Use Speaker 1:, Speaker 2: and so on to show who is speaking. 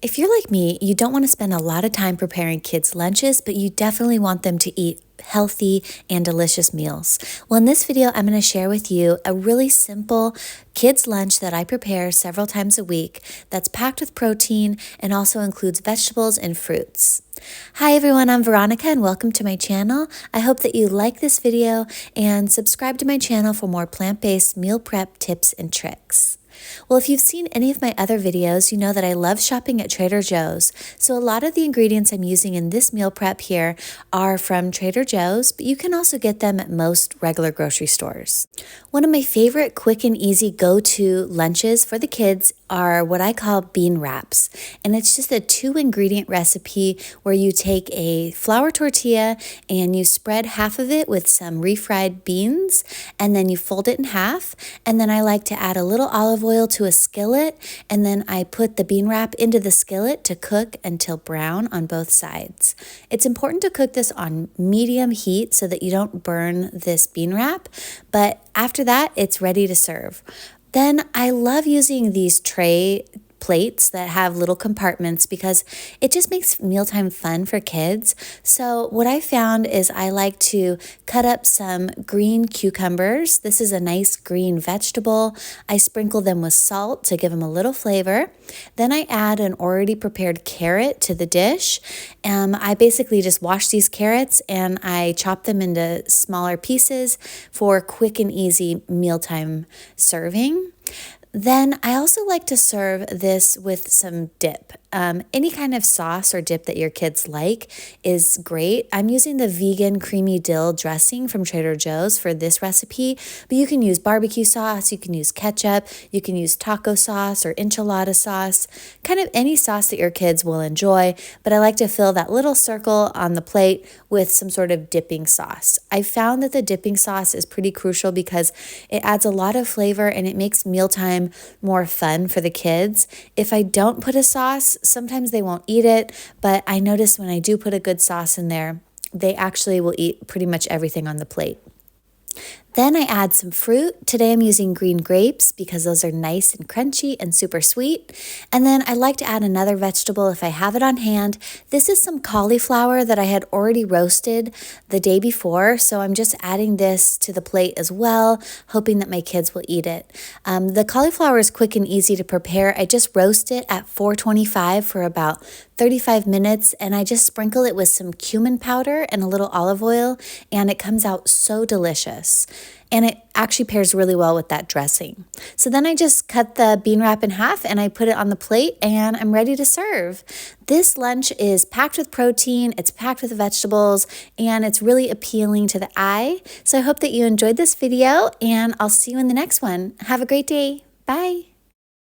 Speaker 1: If you're like me, you don't want to spend a lot of time preparing kids' lunches, but you definitely want them to eat healthy and delicious meals. Well, in this video, I'm going to share with you a really simple kids' lunch that I prepare several times a week that's packed with protein and also includes vegetables and fruits. Hi everyone, I'm Veronica and welcome to my channel. I hope that you like this video and subscribe to my channel for more plant-based meal prep tips and tricks. Well, if you've seen any of my other videos, you know that I love shopping at Trader Joe's. So a lot of the ingredients I'm using in this meal prep here are from Trader Joe's, but you can also get them at most regular grocery stores. One of my favorite quick and easy go-to lunches for the kids are what I call bean wraps. And it's just a 2-ingredient recipe where you take a flour tortilla and you spread half of it with some refried beans, and then you fold it in half. And then I like to add a little olive oil to a skillet, and then I put the bean wrap into the skillet to cook until brown on both sides. It's important to cook this on medium heat so that you don't burn this bean wrap, but after that, it's ready to serve. Then I love using these tray plates that have little compartments because it just makes mealtime fun for kids. So what I found is I like to cut up some green cucumbers. This is a nice green vegetable. I sprinkle them with salt to give them a little flavor. Then I add an already prepared carrot to the dish. I basically just wash these carrots and I chop them into smaller pieces for quick and easy mealtime serving. Then I also like to serve this with some dip. Any kind of sauce or dip that your kids like is great. I'm using the vegan creamy dill dressing from Trader Joe's for this recipe, but you can use barbecue sauce, you can use ketchup, you can use taco sauce or enchilada sauce, kind of any sauce that your kids will enjoy, but I like to fill that little circle on the plate with some sort of dipping sauce. I found that the dipping sauce is pretty crucial because it adds a lot of flavor and it makes mealtime more fun for the kids. If I don't put a sauce, sometimes they won't eat it, but I notice when I do put a good sauce in there, they actually will eat pretty much everything on the plate. Then I add some fruit. Today I'm using green grapes because those are nice and crunchy and super sweet. And then I like to add another vegetable if I have it on hand. This is some cauliflower that I had already roasted the day before, so I'm just adding this to the plate as well, hoping that my kids will eat it. The cauliflower is quick and easy to prepare. I just roast it at 425 for about 35 minutes, and I just sprinkle it with some cumin powder and a little olive oil, and it comes out so delicious. And it actually pairs really well with that dressing. So then I just cut the bean wrap in half and I put it on the plate and I'm ready to serve. This lunch is packed with protein, it's packed with vegetables, and it's really appealing to the eye. So I hope that you enjoyed this video and I'll see you in the next one. Have a great day. Bye.